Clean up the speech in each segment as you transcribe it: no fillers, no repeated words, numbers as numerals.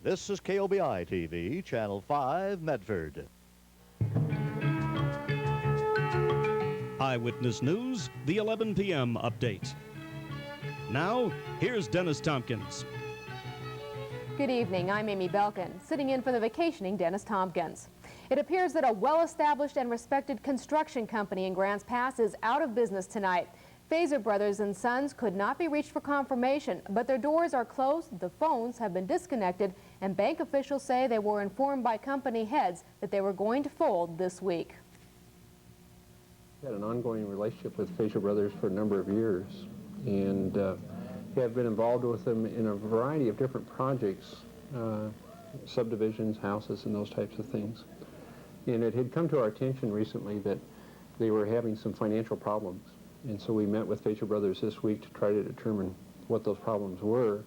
This is KOBI TV, Channel 5, Medford. Eyewitness News, the 11 p.m. update. Now, here's Dennis Tompkins. Good evening, I'm Amy Belkin, sitting in for the vacationing Dennis Tompkins. It appears that a well-established and respected construction company in Grants Pass is out of business tonight. Phaser Brothers and Sons could not be reached for confirmation, but their doors are closed, the phones have been disconnected, and bank officials say they were informed by company heads that they were going to fold this week. We had an ongoing relationship with Phaser Brothers for a number of years, and have been involved with them in a variety of different projects, subdivisions, houses, and those types of things. And it had come to our attention recently that they were having some financial problems. And so we met with Phaser Brothers this week to try to determine what those problems were.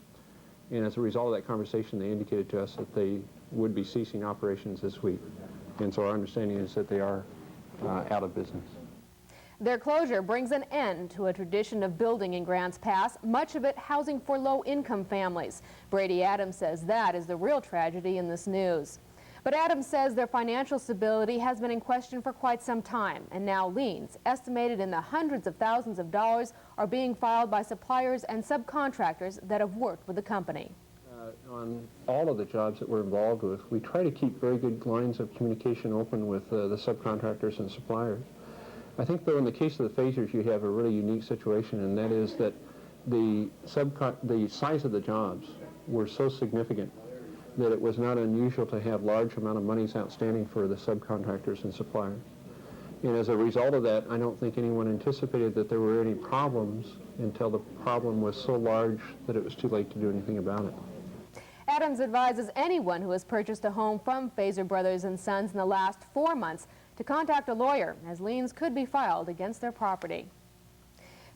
And as a result of that conversation, they indicated to us that they would be ceasing operations this week. And so our understanding is that they are out of business. Their closure brings an end to a tradition of building in Grants Pass, much of it housing for low-income families. Brady Adams says that is the real tragedy in this news. But Adams says their financial stability has been in question for quite some time, and now liens, estimated in the hundreds of thousands of dollars, are being filed by suppliers and subcontractors that have worked with the company. On all of the jobs that we're involved with, we try to keep very good lines of communication open with the subcontractors and suppliers. I think, though, in the case of the Phasers, you have a really unique situation, and that is that the size of the jobs were so significant that it was not unusual to have large amount of monies outstanding for the subcontractors and suppliers. And as a result of that, I don't think anyone anticipated that there were any problems until the problem was so large that it was too late to do anything about it. Adams advises anyone who has purchased a home from Phaser Brothers and Sons in the last 4 months to contact a lawyer, as liens could be filed against their property.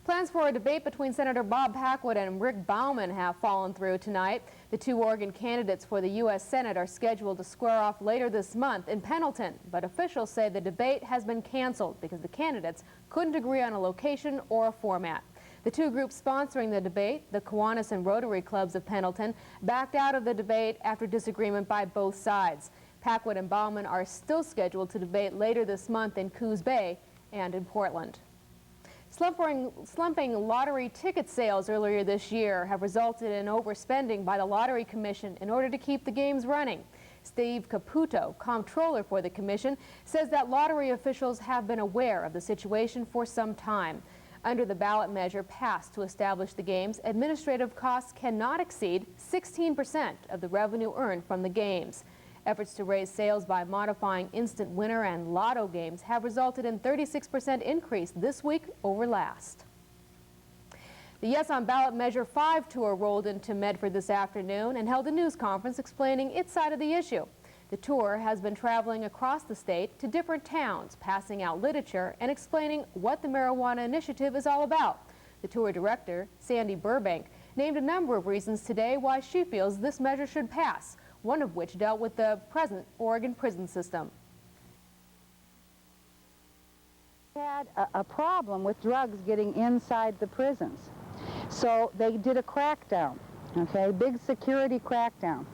Plans for a debate between Senator Bob Packwood and Rick Bauman have fallen through tonight. The two Oregon candidates for the U.S. Senate are scheduled to square off later this month in Pendleton, but officials say the debate has been canceled because the candidates couldn't agree on a location or a format. The two groups sponsoring the debate, the Kiwanis and Rotary Clubs of Pendleton, backed out of the debate after disagreement by both sides. Packwood and Bauman are still scheduled to debate later this month in Coos Bay and in Portland. Slumping lottery ticket sales earlier this year have resulted in overspending by the Lottery Commission in order to keep the games running. Steve Caputo, comptroller for the commission, says that lottery officials have been aware of the situation for some time. Under the ballot measure passed to establish the games, administrative costs cannot exceed 16% of the revenue earned from the games. Efforts to raise sales by modifying instant winner and lotto games have resulted in 36% increase this week over last. The Yes on Ballot Measure 5 tour rolled into Medford this afternoon and held a news conference explaining its side of the issue. The tour has been traveling across the state to different towns, passing out literature and explaining what the marijuana initiative is all about. The tour director, Sandy Burbank, named a number of reasons today why she feels this measure should pass, one of which dealt with the present Oregon prison system. We had a problem with drugs getting inside the prisons. So they did a crackdown, okay, big security crackdown.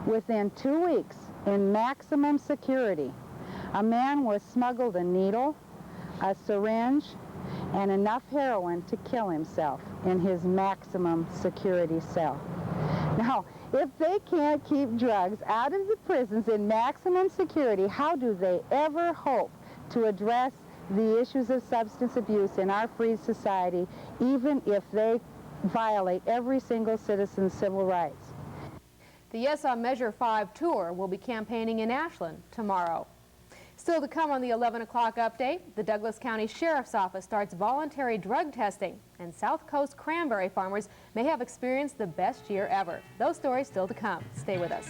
Within 2 weeks, in maximum security, a man was smuggled a needle, a syringe, and enough heroin to kill himself in his maximum security cell. Now, if they can't keep drugs out of the prisons in maximum security, how do they ever hope to address the issues of substance abuse in our free society, even if they violate every single citizen's civil rights? The Yes on Measure 5 tour will be campaigning in Ashland tomorrow. Still to come on the 11 o'clock update, the Douglas County Sheriff's Office starts voluntary drug testing, and South Coast cranberry farmers may have experienced the best year ever. Those stories still to come. Stay with us.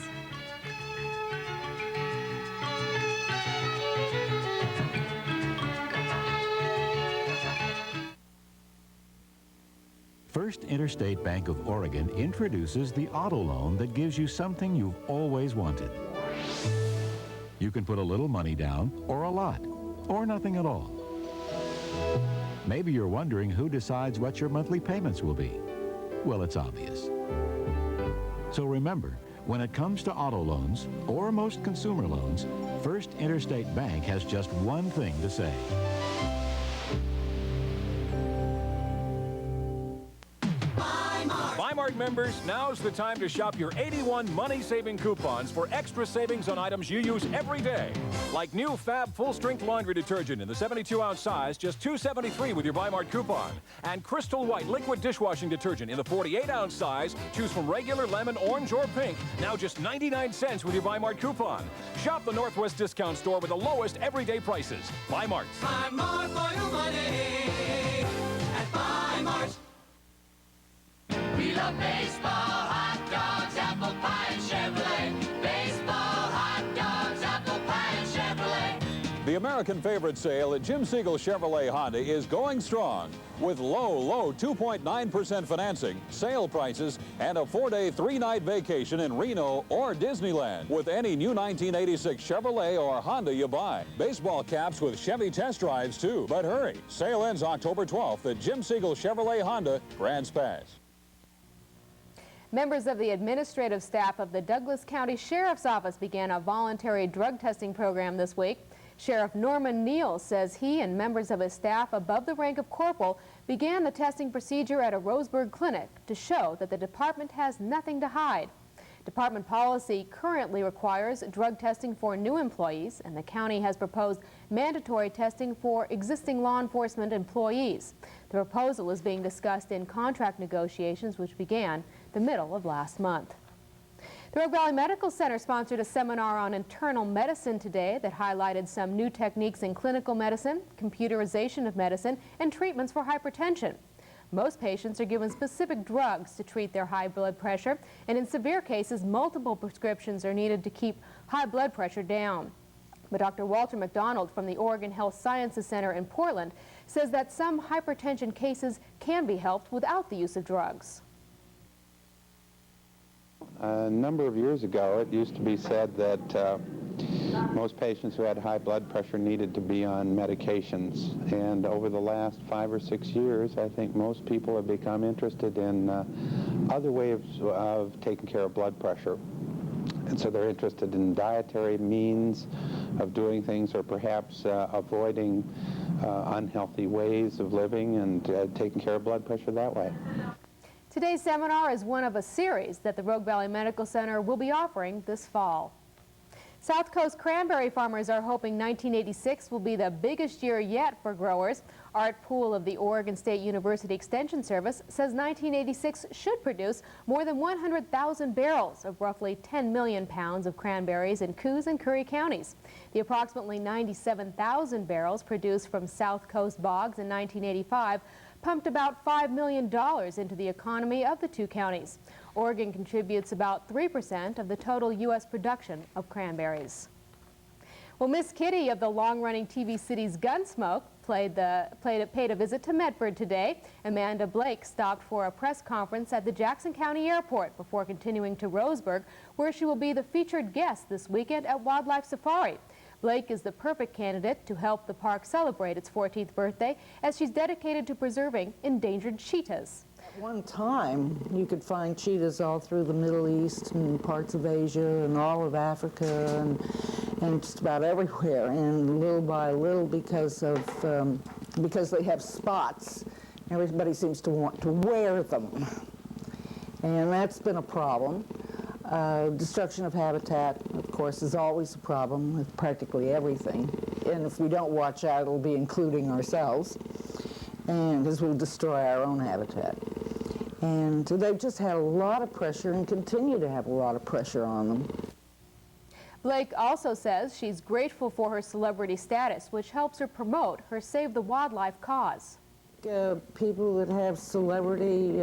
First Interstate Bank of Oregon introduces the auto loan that gives you something you've always wanted. You can put a little money down, or a lot, or nothing at all. Maybe you're wondering who decides what your monthly payments will be. Well, it's obvious. So remember, When it comes to auto loans, or most consumer loans, First Interstate Bank has just one thing to say. Mart members, now's the time to shop your 81 money-saving coupons for extra savings on items you use every day. Like new Fab full-strength laundry detergent in the 72-ounce size, just $2.73 with your Mart coupon. And Crystal White liquid dishwashing detergent in the 48-ounce size, choose from regular, lemon, orange, or pink, now just 99 cents with your Mart coupon. Shop the Northwest Discount Store with the lowest everyday prices. Mart. Buy more for your money at Mart. We love baseball, hot dogs, apple pie, and Chevrolet. Baseball, hot dogs, apple pie, and Chevrolet. The American favorite sale at Jim Siegel Chevrolet Honda is going strong with low 2.9% financing, sale prices, and a 4-day, 3-night vacation in Reno or Disneyland with any new 1986 Chevrolet or Honda you buy. Baseball caps with Chevy test drives too. But hurry, sale ends October 12th at Jim Siegel Chevrolet Honda, Grants Pass. Members of the administrative staff of the Douglas County Sheriff's Office began a voluntary drug testing program this week. Sheriff Norman Neal says he and members of his staff above the rank of corporal began the testing procedure at a Roseburg clinic to show that the department has nothing to hide. Department policy currently requires drug testing for new employees, and the county has proposed mandatory testing for existing law enforcement employees. The proposal is being discussed in contract negotiations, which began the middle of last month. The Rogue Valley Medical Center sponsored a seminar on internal medicine today that highlighted some new techniques in clinical medicine, computerization of medicine, and treatments for hypertension. Most patients are given specific drugs to treat their high blood pressure, and in severe cases, multiple prescriptions are needed to keep high blood pressure down. But Dr. Walter McDonald from the Oregon Health Sciences Center in Portland says that some hypertension cases can be helped without the use of drugs. A number of years ago, it used to be said that most patients who had high blood pressure needed to be on medications. And over the last 5 or 6 years, I think most people have become interested in other ways of taking care of blood pressure. And so they're interested in dietary means of doing things, or perhaps avoiding unhealthy ways of living and taking care of blood pressure that way. Today's seminar is one of a series that the Rogue Valley Medical Center will be offering this fall. South Coast cranberry farmers are hoping 1986 will be the biggest year yet for growers. Art Poole of the Oregon State University Extension Service says 1986 should produce more than 100,000 barrels of roughly 10 million pounds of cranberries in Coos and Curry counties. The approximately 97,000 barrels produced from South Coast bogs in 1985 pumped about $5 million into the economy of the two counties. Oregon contributes about 3% of the total U.S. production of cranberries. Well, Miss Kitty of the long-running TV series Gunsmoke paid a visit to Medford today. Amanda Blake stopped for a press conference at the Jackson County Airport before continuing to Roseburg, where she will be the featured guest this weekend at Wildlife Safari. Blake is the perfect candidate to help the park celebrate its 14th birthday, as she's dedicated to preserving endangered cheetahs. At one time, you could find cheetahs all through the Middle East and parts of Asia and all of Africa and just about everywhere. And little by little, because they have spots, everybody seems to want to wear them. And that's been a problem. Destruction of habitat, of course, is always a problem with practically everything. And if we don't watch out, it'll be including ourselves, and because we'll destroy our own habitat. And they've just had a lot of pressure and continue to have a lot of pressure on them. Blake also says she's grateful for her celebrity status, which helps her promote her Save the Wildlife cause. People that have celebrity,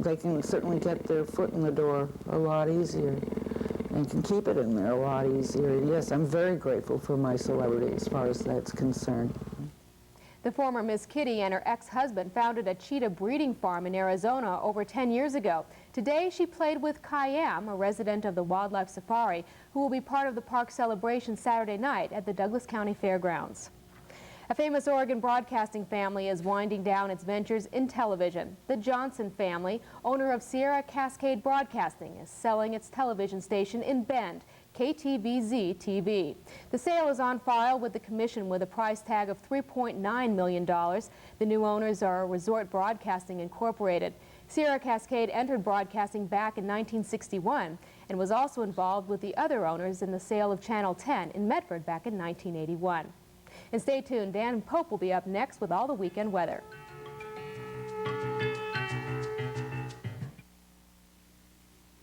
they can certainly get their foot in the door a lot easier and can keep it in there a lot easier. Yes, I'm very grateful for my celebrity as far as that's concerned. The former Miss Kitty and her ex-husband founded a cheetah breeding farm in Arizona over 10 years ago. Today, she played with Kayam, a resident of the Wildlife Safari, who will be part of the park celebration Saturday night at the Douglas County Fairgrounds. A famous Oregon broadcasting family is winding down its ventures in television. The Johnson family, owner of Sierra Cascade Broadcasting, is selling its television station in Bend, KTVZ-TV. The sale is on file with the commission with a price tag of $3.9 million. The new owners are Resort Broadcasting Incorporated. Sierra Cascade entered broadcasting back in 1961 and was also involved with the other owners in the sale of Channel 10 in Medford back in 1981. And stay tuned, Dan Pope will be up next with all the weekend weather.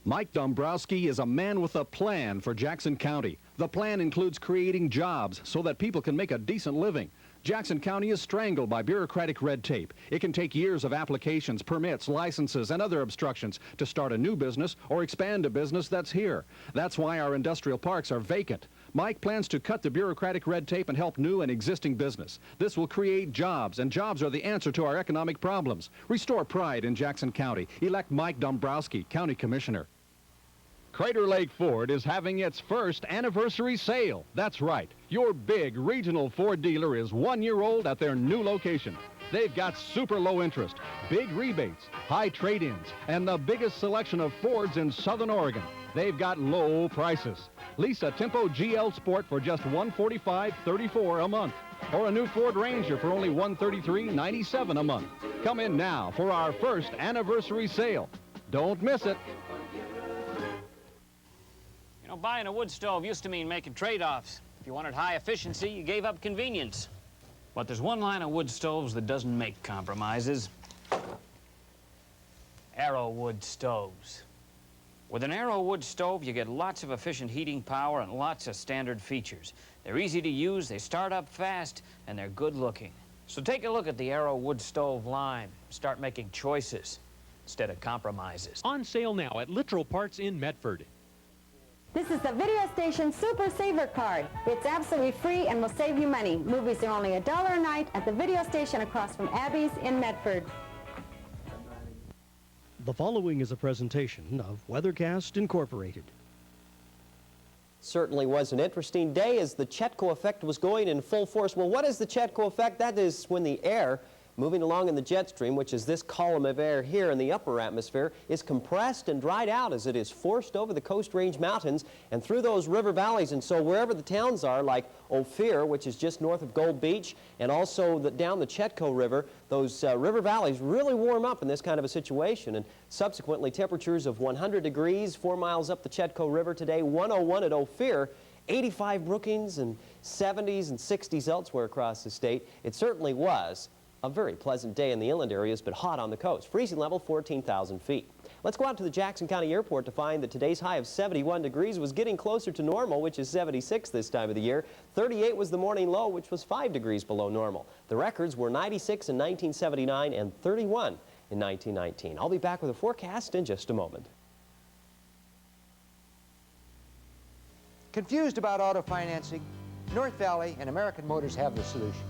Mike Dombrowski is a man with a plan for Jackson County. The plan includes creating jobs so that people can make a decent living. Jackson County is strangled by bureaucratic red tape. It can take years of applications, permits, licenses, and other obstructions to start a new business or expand a business that's here. That's why our industrial parks are vacant. Mike plans to cut the bureaucratic red tape and help new and existing business. This will create jobs, and jobs are the answer to our economic problems. Restore pride in Jackson County. Elect Mike Dombrowski, County Commissioner. Crater Lake Ford is having its first anniversary sale. That's right. Your big regional Ford dealer is 1 year old at their new location. They've got super low interest, big rebates, high trade-ins, and the biggest selection of Fords in Southern Oregon. They've got low prices. Lease a Tempo GL Sport for just $145.34 a month, or a new Ford Ranger for only $133.97 a month. Come in now for our first anniversary sale. Don't miss it. You know, buying a wood stove used to mean making trade-offs. If you wanted high efficiency, you gave up convenience. But there's one line of wood stoves that doesn't make compromises. Arrow wood stoves. With an Arrow wood stove, you get lots of efficient heating power and lots of standard features. They're easy to use, they start up fast, and they're good looking. So take a look at the Arrow wood stove line. Start making choices instead of compromises. On sale now at Literal Parts in Medford. This is the Video Station Super Saver Card. It's absolutely free and will save you money. Movies are only $1 a night at the Video Station across from Abby's in Medford. The following is a presentation of Weathercast Incorporated. Certainly was an interesting day as the Chetco effect was going in full force. Well, what is the Chetco effect? That is when the air moving along in the jet stream, which is this column of air here in the upper atmosphere, is compressed and dried out as it is forced over the Coast Range Mountains and through those river valleys. And so wherever the towns are, like Ophir, which is just north of Gold Beach, and also down the Chetco River, those river valleys really warm up in this kind of a situation. And subsequently, temperatures of 100 degrees 4 miles up the Chetco River today, 101 at Ophir, 85 Brookings, and 70s and 60s elsewhere across the state. It certainly was a very pleasant day in the inland areas, but hot on the coast. Freezing level 14,000 feet. Let's go out to the Jackson County Airport to find that today's high of 71 degrees was getting closer to normal, which is 76 this time of the year. 38 was the morning low, which was 5 degrees below normal. The records were 96 in 1979 and 31 in 1919. I'll be back with a forecast in just a moment. Confused about auto financing? North Valley and American Motors have the solution.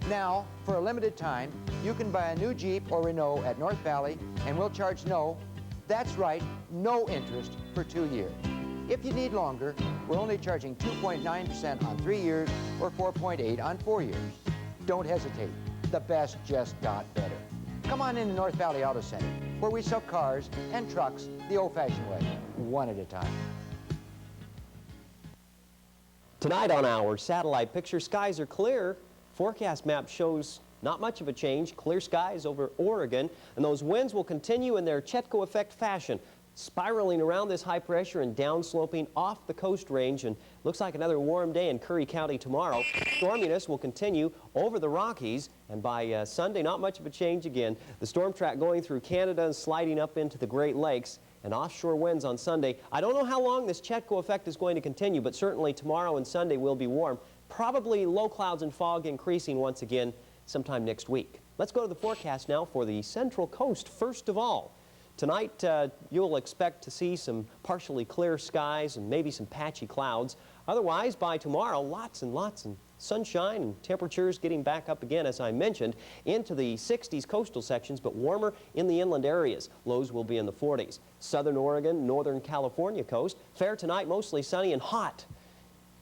Now, for a limited time, you can buy a new Jeep or Renault at North Valley, and we'll charge that's right, no interest for 2 years. If you need longer, we're only charging 2.9% on 3 years or 4.8% on 4 years. Don't hesitate. The best just got better. Come on in to North Valley Auto Center, where we sell cars and trucks the old-fashioned way, one at a time. Tonight on our satellite picture, skies are clear. Forecast map shows not much of a change. Clear skies over Oregon, and those winds will continue in their Chetco effect fashion, spiraling around this high pressure and downsloping off the Coast Range, and looks like another warm day in Curry County tomorrow. Storminess will continue over the Rockies, and by Sunday, not much of a change again. The storm track going through Canada and sliding up into the Great Lakes, and offshore winds on Sunday. I don't know how long this Chetco effect is going to continue, but certainly tomorrow and Sunday will be warm. Probably low clouds and fog increasing once again sometime next week. Let's go to the forecast now for the Central Coast first of all. Tonight, you'll expect to see some partially clear skies and maybe some patchy clouds. Otherwise, by tomorrow, lots and lots of sunshine and temperatures getting back up again, as I mentioned, into the 60s coastal sections, but warmer in the inland areas. Lows will be in the 40s. Southern Oregon, Northern California coast. Fair tonight, mostly sunny and hot.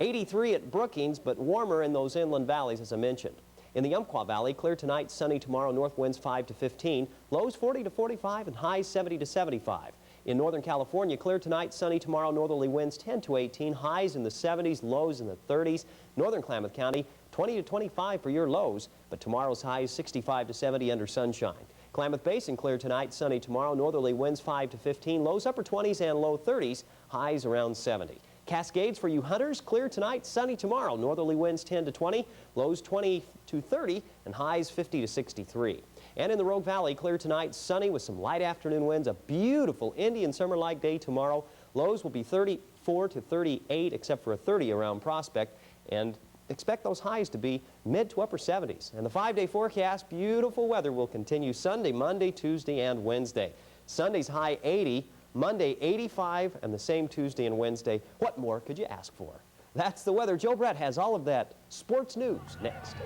83 at Brookings, but warmer in those inland valleys, as I mentioned. In the Umpqua Valley, clear tonight, sunny tomorrow, north winds 5 to 15, lows 40 to 45, and highs 70 to 75. In Northern California, clear tonight, sunny tomorrow, northerly winds 10 to 18, highs in the 70s, lows in the 30s. Northern Klamath County, 20 to 25 for your lows, but tomorrow's highs 65 to 70 under sunshine. Klamath Basin, clear tonight, sunny tomorrow, northerly winds 5 to 15, lows upper 20s and low 30s, highs around 70. Cascades for you hunters, clear tonight, sunny tomorrow, northerly winds 10 to 20, lows 20 to 30, and highs 50 to 63. And in the Rogue Valley, clear tonight, sunny with some light afternoon winds, a beautiful Indian summer-like day tomorrow. Lows will be 34 to 38, except for a 30 around Prospect, and expect those highs to be mid to upper 70s. And the 5-day forecast, beautiful weather will continue Sunday, Monday, Tuesday, and Wednesday. Sunday's high 80, Monday 85, and the same Tuesday and Wednesday. What more could you ask for? That's the weather. Joe Brett has all of that sports news next.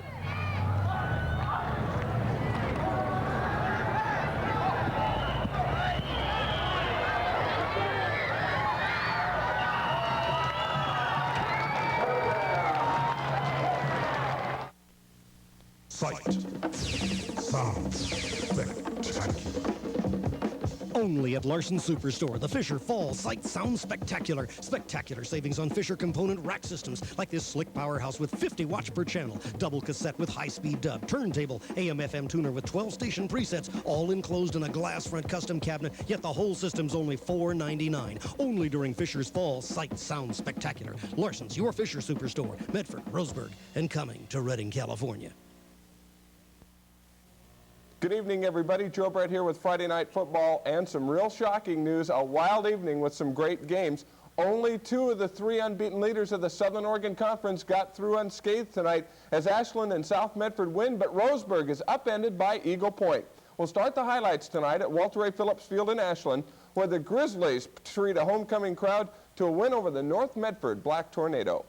Sight, sound, spectacular. Only at Larson Superstore, the Fisher Fall Sight Sound Spectacular. Spectacular savings on Fisher component rack systems, like this slick powerhouse with 50 watts per channel, double cassette with high-speed dub, turntable, AM/FM tuner with 12-station presets, all enclosed in a glass front custom cabinet, yet the whole system's only $4.99. Only during Fisher's Fall Sight Sound Spectacular. Larson's, your Fisher Superstore, Medford, Roseburg, and coming to Redding, California. Good evening, everybody. Joe Brett here with Friday Night Football and some real shocking news. A wild evening with some great games. Only 2 of the 3 unbeaten leaders of the Southern Oregon Conference got through unscathed tonight as Ashland and South Medford win, but Roseburg is upended by Eagle Point. We'll start the highlights tonight at Walter A. Phillips Field in Ashland, where the Grizzlies treat a homecoming crowd to a win over the North Medford Black Tornado.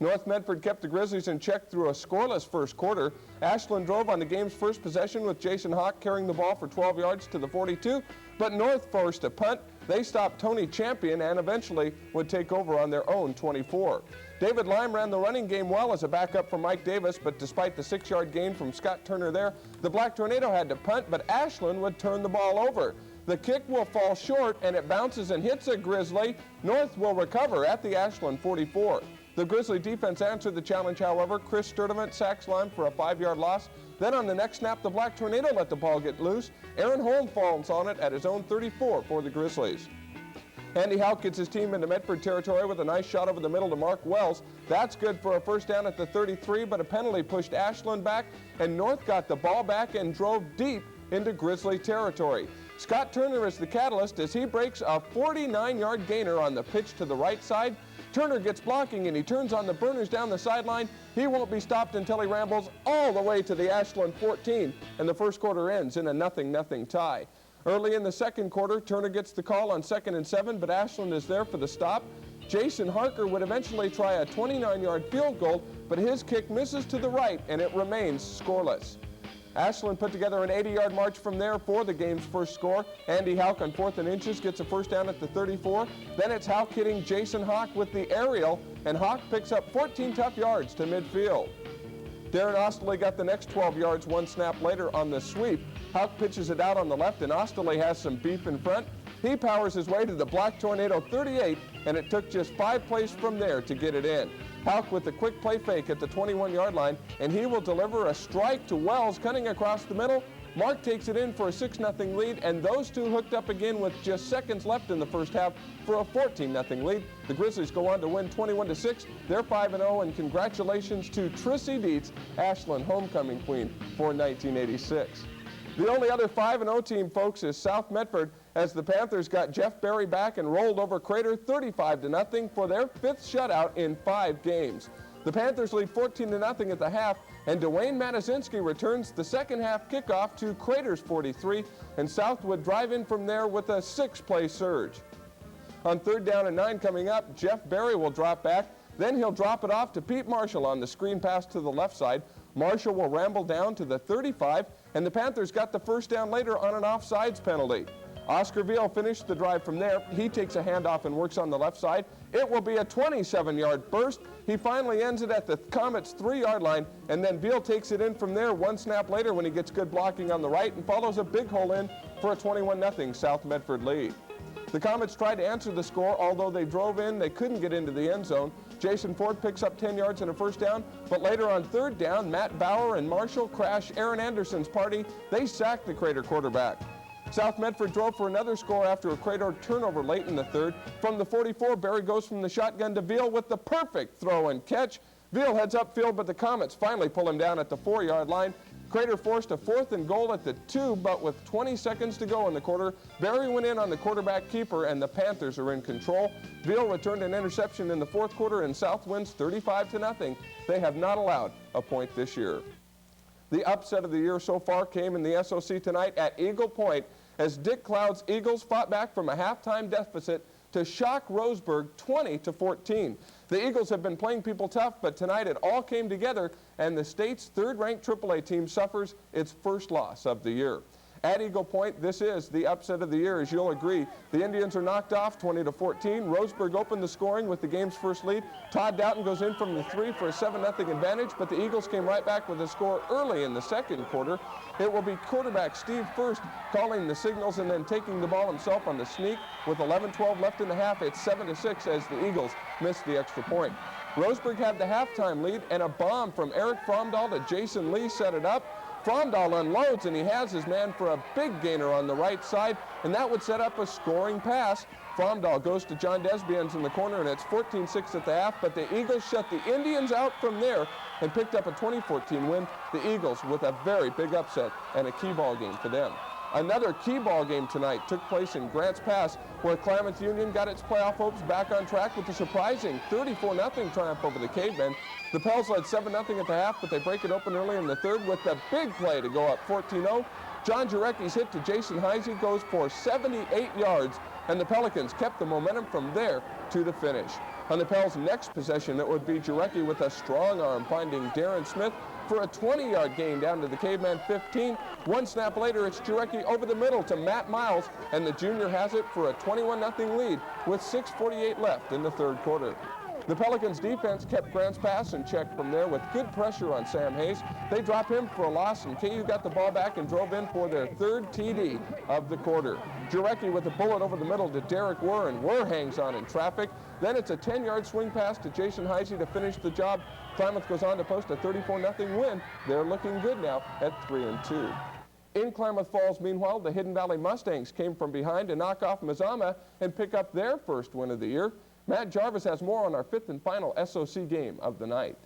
North Medford kept the Grizzlies in check through a scoreless first quarter. Ashland drove on the game's first possession with Jason Hawk carrying the ball for 12 yards to the 42, but North forced a punt. They stopped Tony Champion and eventually would take over on their own 24. David Lime ran the running game well as a backup for Mike Davis, but despite the 6-yard gain from Scott Turner there, the Black Tornado had to punt, but Ashland would turn the ball over. The kick will fall short and it bounces and hits a Grizzly. North will recover at the Ashland 44. The Grizzly defense answered the challenge, however. Chris Sturdivant sacks Lime for a 5-yard loss. Then on the next snap, the Black Tornado let the ball get loose. Aaron Holm falls on it at his own 34 for the Grizzlies. Andy Houck gets his team into Medford territory with a nice shot over the middle to Mark Wells. That's good for a first down at the 33, but a penalty pushed Ashland back, and North got the ball back and drove deep into Grizzly territory. Scott Turner is the catalyst as he breaks a 49-yard gainer on the pitch to the right side. Turner gets blocking and he turns on the burners down the sideline. He won't be stopped until he rambles all the way to the Ashland 14, and the first quarter ends in a 0-0 tie. Early in the second quarter, Turner gets the call on 2nd and 7, but Ashland is there for the stop. Jason Harker would eventually try a 29-yard field goal, but his kick misses to the right and it remains scoreless. Ashland put together an 80-yard march from there for the game's first score. Andy Houck on 4th and inches gets a first down at the 34. Then it's Houck hitting Jason Hawk with the aerial, and Hawk picks up 14 tough yards to midfield. Darren Osterley got the next 12 yards one snap later on the sweep. Houck pitches it out on the left, and Osterley has some beef in front. He powers his way to the Black Tornado 38, and it took just 5 plays from there to get it in. Houck with the quick play fake at the 21-yard line, and he will deliver a strike to Wells cutting across the middle. Mark takes it in for a 6-0 lead, and those two hooked up again with just seconds left in the first half for a 14-0 lead. The Grizzlies go on to win 21-6. They're 5-0, and congratulations to Trissy Dietz, Ashland homecoming queen for 1986. The only other 5-0 team, folks, is South Medford, as the Panthers got Jeff Berry back and rolled over Crater 35-0 for their 5th shutout in 5 games. The Panthers lead 14-0 at the half, and Dwayne Matazinski returns the second half kickoff to Crater's 43, and South would drive in from there with a 6-play surge. On 3rd down and 9 coming up, Jeff Berry will drop back. Then he'll drop it off to Pete Marshall on the screen pass to the left side. Marshall will ramble down to the 35, and the Panthers got the first down later on an offsides penalty. Oscar Veal finished the drive from there. He takes a handoff and works on the left side. It will be a 27-yard burst. He finally ends it at the Comets' 3-yard line, and then Veal takes it in from there one snap later when he gets good blocking on the right and follows a big hole in for a 21-0 South Medford lead. The Comets tried to answer the score, although they drove in, they couldn't get into the end zone. Jason Ford picks up 10 yards and a first down, but later on third down, Matt Bauer and Marshall crash Aaron Anderson's party. They sacked the Crater quarterback. South Medford drove for another score after a Crater turnover late in the third. From the 44, Barry goes from the shotgun to Veal with the perfect throw and catch. Veal heads upfield, but the Comets finally pull him down at the 4-yard line. Crater forced a 4th and goal at the 2, but with 20 seconds to go in the quarter, Barry went in on the quarterback keeper, and the Panthers are in control. Veal returned an interception in the 4th quarter, and South wins 35-0. They have not allowed a point this year. The upset of the year so far came in the SOC tonight at Eagle Point as Dick Cloud's Eagles fought back from a halftime deficit to shock Roseburg 20-14. The Eagles have been playing people tough, but tonight it all came together, and the state's third-ranked AAA team suffers its first loss of the year. At Eagle Point, this is the upset of the year, as you'll agree. The Indians are knocked off 20-14. Roseburg opened the scoring with the game's first lead. Todd Doughton goes in from the 3 for a 7-0 advantage, but the Eagles came right back with a score early in the second quarter. It will be quarterback Steve First calling the signals and then taking the ball himself on the sneak. With 11-12 left in the half, it's 7-6 as the Eagles miss the extra point. Roseburg had the halftime lead, and a bomb from Eric Fromdahl to Jason Lee set it up. Fromdahl unloads, and he has his man for a big gainer on the right side, and that would set up a scoring pass. Fromdahl goes to John Desbiens in the corner, and it's 14-6 at the half, but the Eagles shut the Indians out from there and picked up a 2014 win. The Eagles with a very big upset and a key ball game for them. Another key ball game tonight took place in Grants Pass, where Klamath Union got its playoff hopes back on track with a surprising 34-0 triumph over the Cavemen. The Pels led 7-0 at the half, but they break it open early in the third with a big play to go up 14-0. John Jarecki's hit to Jason Heisey goes for 78 yards, and the Pelicans kept the momentum from there to the finish. On the Pels' next possession, it would be Jarecki with a strong arm finding Darren Smith for a 20-yard gain down to the Caveman 15. One snap later, it's Jarecki over the middle to Matt Miles, and the junior has it for a 21-0 lead with 6:48 left in the third quarter. The Pelicans' defense kept Grants Pass in check from there with good pressure on Sam Hayes. They drop him for a loss, and KU got the ball back and drove in for their third TD of the quarter. Jarecki with a bullet over the middle to Derek Wurr, and Wurr hangs on in traffic. Then it's a 10-yard swing pass to Jason Heisey to finish the job. Klamath goes on to post a 34-0 win. They're looking good now at 3-2. In Klamath Falls, meanwhile, the Hidden Valley Mustangs came from behind to knock off Mazama and pick up their first win of the year. Matt Jarvis has more on our fifth and final SOC game of the night.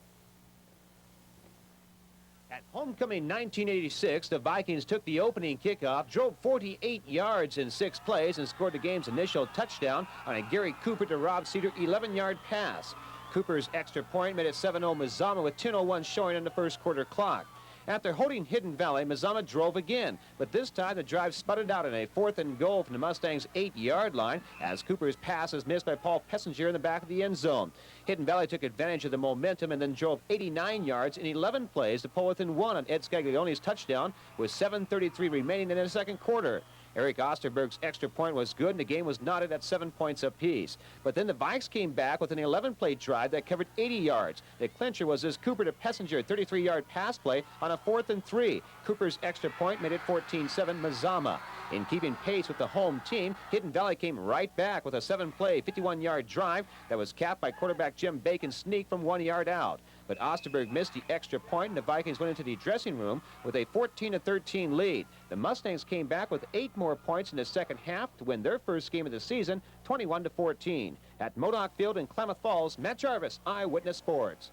At homecoming 1986, the Vikings took the opening kickoff, drove 48 yards in 6 plays, and scored the game's initial touchdown on a Gary Cooper to Rob Cedar 11-yard pass. Cooper's extra point made it 7-0 Mazama with 10:01 showing on the first quarter clock. After holding Hidden Valley, Mazama drove again, but this time the drive sputtered out in a 4th and goal from the Mustangs' 8-yard line as Cooper's pass is missed by Paul Pessinger in the back of the end zone. Hidden Valley took advantage of the momentum and then drove 89 yards in 11 plays to pull within 1 on Ed Scaglione's touchdown with 7:33 remaining in the second quarter. Eric Osterberg's extra point was good, and the game was knotted at 7 points apiece. But then the Vikes came back with an 11-play drive that covered 80 yards. The clincher was this Cooper to Pessinger 33-yard pass play on a 4th and 3. Cooper's extra point made it 14-7 Mazama. In keeping pace with the home team, Hidden Valley came right back with a 7-play, 51-yard drive that was capped by quarterback Jim Bacon's sneak from 1 yard out. But Osterberg missed the extra point, and the Vikings went into the dressing room with a 14-13 lead. The Mustangs came back with 8 more points in the second half to win their first game of the season, 21-14. At Modoc Field in Klamath Falls, Matt Jarvis, Eyewitness Sports.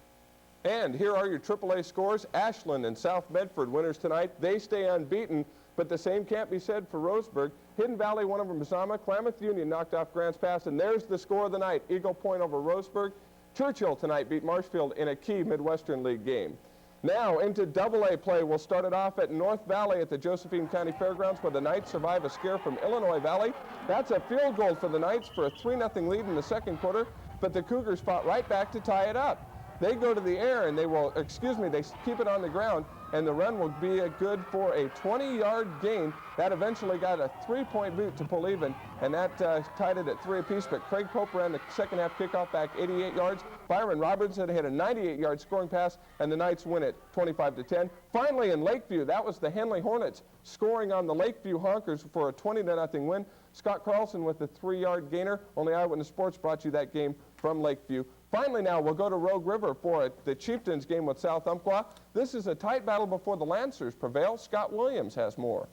And here are your AAA scores. Ashland and South Medford winners tonight. They stay unbeaten, but the same can't be said for Roseburg. Hidden Valley won over Mazama. Klamath Union knocked off Grants Pass, and there's the score of the night. Eagle Point over Roseburg. Churchill tonight beat Marshfield in a key Midwestern League game. Now into AA play. We'll start it off at North Valley at the Josephine County Fairgrounds, where the Knights survive a scare from Illinois Valley. That's a field goal for the Knights for a 3-0 lead in the second quarter, but the Cougars fought right back to tie it up. They go to the air and they will, excuse me, they keep it on the ground, and the run will be good for a 20-yard gain. That eventually got a 3-point boot to pull even, and that tied it at 3 apiece. But Craig Pope ran the second half kickoff back 88 yards. Byron Robertson hit a 98-yard scoring pass, and the Knights win it 25-10. Finally, in Lakeview, that was the Henley Hornets scoring on the Lakeview Honkers for a 20-0 win. Scott Carlson with the 3-yard gainer. Only Eyewitness Sports brought you that game from Lakeview. Finally now, we'll go to Rogue River for the Chieftains game with South Umpqua. This is a tight battle before the Lancers prevail. Scott Williams has more.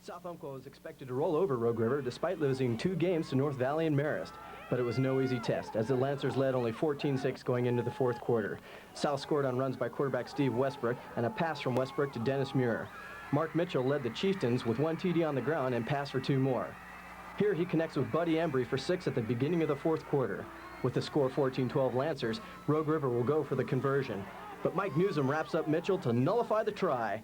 South Umpqua was expected to roll over Rogue River despite losing 2 games to North Valley and Marist. But it was no easy test, as the Lancers led only 14-6 going into the 4th quarter. South scored on runs by quarterback Steve Westbrook and a pass from Westbrook to Dennis Muir. Mark Mitchell led the Chieftains with 1 TD on the ground and passed for 2 more. Here he connects with Buddy Embry for 6 at the beginning of the 4th quarter. With the score 14-12 Lancers, Rogue River will go for the conversion. But Mike Newsom wraps up Mitchell to nullify the try.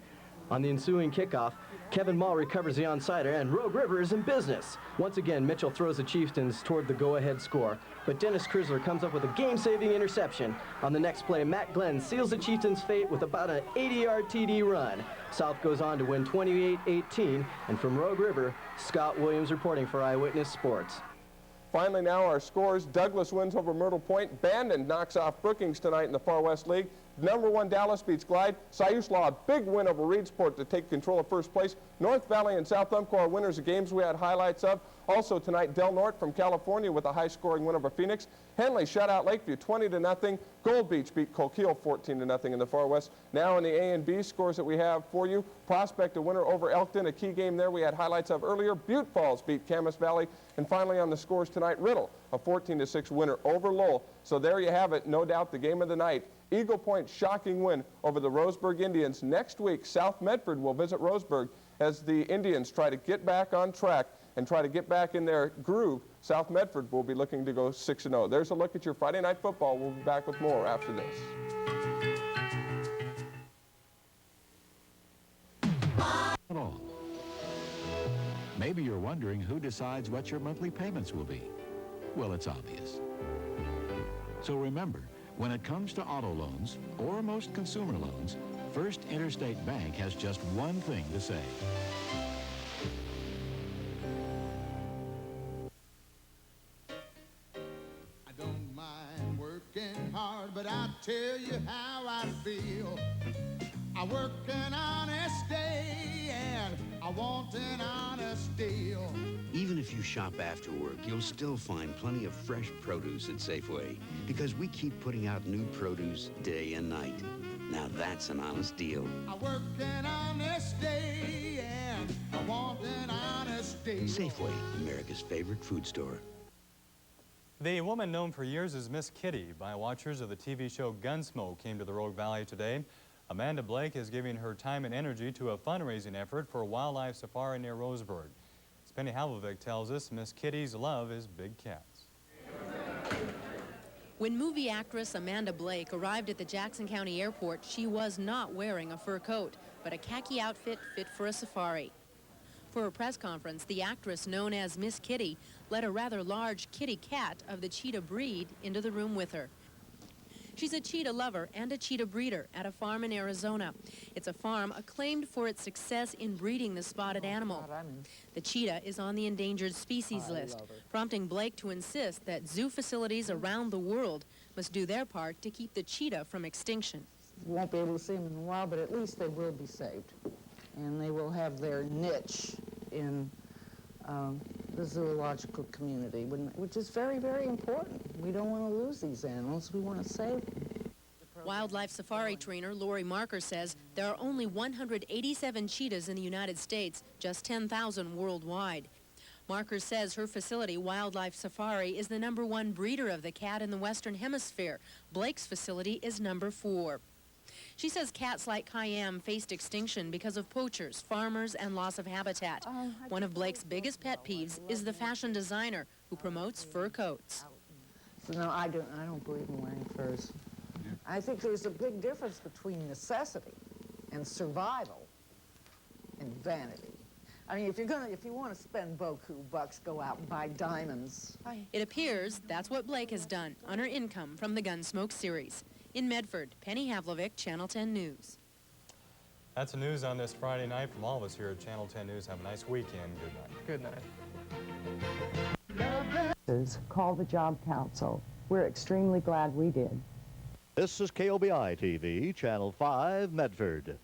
On the ensuing kickoff, Kevin Mall recovers the onside, and Rogue River is in business. Once again, Mitchell throws the Chieftains toward the go-ahead score, but Dennis Crisler comes up with a game-saving interception. On the next play, Matt Glenn seals the Chieftains' fate with about an 80-yard TD run. South goes on to win 28-18, and from Rogue River, Scott Williams reporting for Eyewitness Sports. Finally now, our scores. Douglas wins over Myrtle Point. Bandon knocks off Brookings tonight in the Far West League. #1 Dallas beats Glide. Siuslaw, a big win over Reedsport to take control of first place. North Valley and South Umpqua are winners of games we had highlights of. Also tonight, Del Norte from California with a high-scoring win over Phoenix. Henley shut out Lakeview 20-0. Gold Beach beat Coquille 14-0 in the Far West. Now in the A and B scores that we have for you, Prospect a winner over Elkton, a key game there we had highlights of earlier. Butte Falls beat Camas Valley. And finally on the scores tonight, Riddle, a 14-6 winner over Lowell. So there you have it, no doubt the game of the night. Eagle Point's shocking win over the Roseburg Indians. Next week, South Medford will visit Roseburg as the Indians try to get back on track and try to get back in their groove. South Medford will be looking to go 6-0. There's a look at your Friday Night Football. We'll be back with more after this. At all. Maybe you're wondering who decides what your monthly payments will be. Well, it's obvious. So remember, when it comes to auto loans or most consumer loans, First Interstate Bank has just one thing to say. I don't mind working hard, but I'll tell you how I feel. I work an honest day and I want an honest deal. Even if you shop after work, you'll still find plenty of fresh produce at Safeway because we keep putting out new produce day and night. Now that's an honest deal. I work an honest day and I want an honest deal. Safeway, America's favorite food store. The woman known for years as Miss Kitty by watchers of the TV show Gunsmoke came to the Rogue Valley today. Amanda Blake is giving her time and energy to a fundraising effort for a wildlife safari near Roseburg. As Penny Halvovic tells us, Miss Kitty's love is big cats. When movie actress Amanda Blake arrived at the Jackson County Airport, she was not wearing a fur coat, but a khaki outfit fit for a safari. For a press conference, the actress known as Miss Kitty led a rather large kitty cat of the cheetah breed into the room with her. She's a cheetah lover and a cheetah breeder at a farm in Arizona. It's a farm acclaimed for its success in breeding the spotted animal. The cheetah is on the endangered species list, prompting Blake to insist that zoo facilities around the world must do their part to keep the cheetah from extinction. You won't be able to see them in the wild, but at least they will be saved. And they will have their niche in the zoological community, which is very, very important. We don't want to lose these animals. We want to save them. Wildlife safari trainer Lori Marker says there are only 187 cheetahs in the United States, just 10,000 worldwide. Marker says her facility, Wildlife Safari, is the #1 breeder of the cat in the Western Hemisphere. Blake's facility is #4. She says cats like Khayyam faced extinction because of poachers, farmers, and loss of habitat. One of Blake's biggest pet peeves is the fashion designer who promotes fur coats. So no, I don't believe in wearing furs. I think there's a big difference between necessity and survival and vanity. I mean, if you want to spend beaucoup bucks, go out and buy diamonds. It appears that's what Blake has done on her income from the Gunsmoke series. In Medford, Penny Havlovic, Channel 10 News. That's the news on this Friday night from all of us here at Channel 10 News. Have a nice weekend. Good night. Good night. Call the Job Council. We're extremely glad we did. This is KOBI TV, Channel 5, Medford.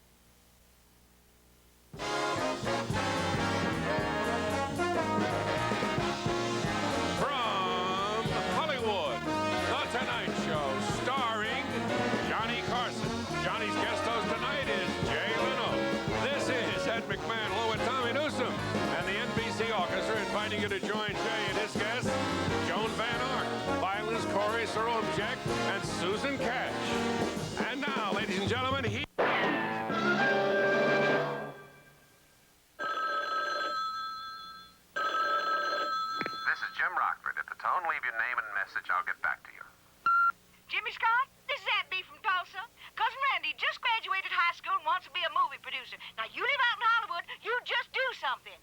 You to join Jay and his guests, Joan Van Ark, violinist Corey Soromjek, and Susan Cash. And now, ladies and gentlemen, This is Jim Rockford. At the tone, leave your name and message. I'll get back to you. Jimmy Scott, this is Aunt Bee from Tulsa. Cousin Randy just graduated high school and wants to be a movie producer. Now, you live out in Hollywood, you just do something.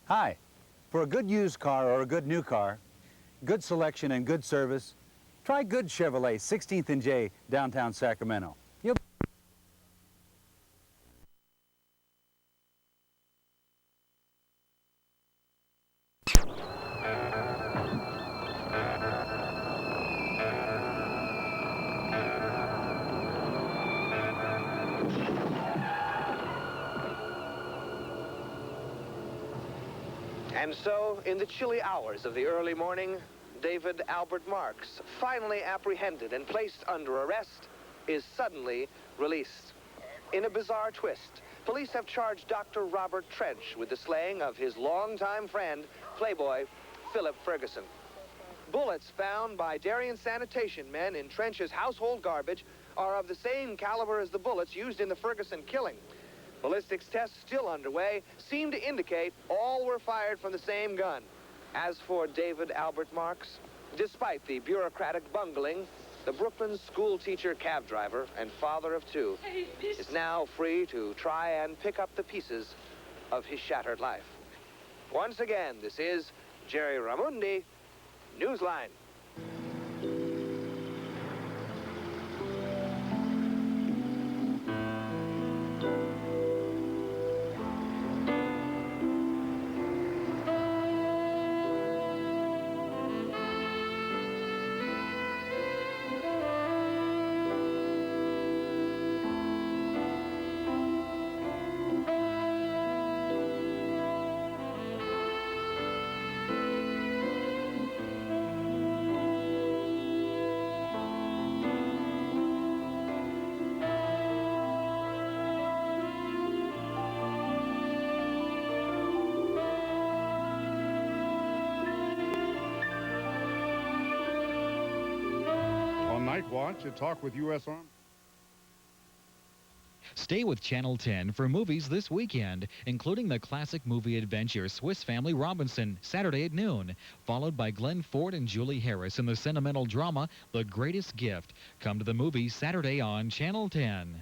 Hi. For a good used car or a good new car, good selection and good service, try good Chevrolet 16th and J, downtown Sacramento. And so, in the chilly hours of the early morning, David Albert Marks, finally apprehended and placed under arrest, is suddenly released. In a bizarre twist, police have charged Dr. Robert Trench with the slaying of his longtime friend, Playboy Philip Ferguson. Bullets found by Darien sanitation men in Trench's household garbage are of the same caliber as the bullets used in the Ferguson killing. Ballistics tests still underway seem to indicate all were fired from the same gun. As for David Albert Marks, despite the bureaucratic bungling, the Brooklyn school teacher, cab driver, and father of two is now free to try and pick up the pieces of his shattered life. Once again, this is Jerry Ramundi, Newsline. Night Watch, a talk with U.S. Army. Stay with Channel 10 for movies this weekend, including the classic movie adventure Swiss Family Robinson, Saturday at noon, followed by Glenn Ford and Julie Harris in the sentimental drama The Greatest Gift. Come to the movies Saturday on Channel 10.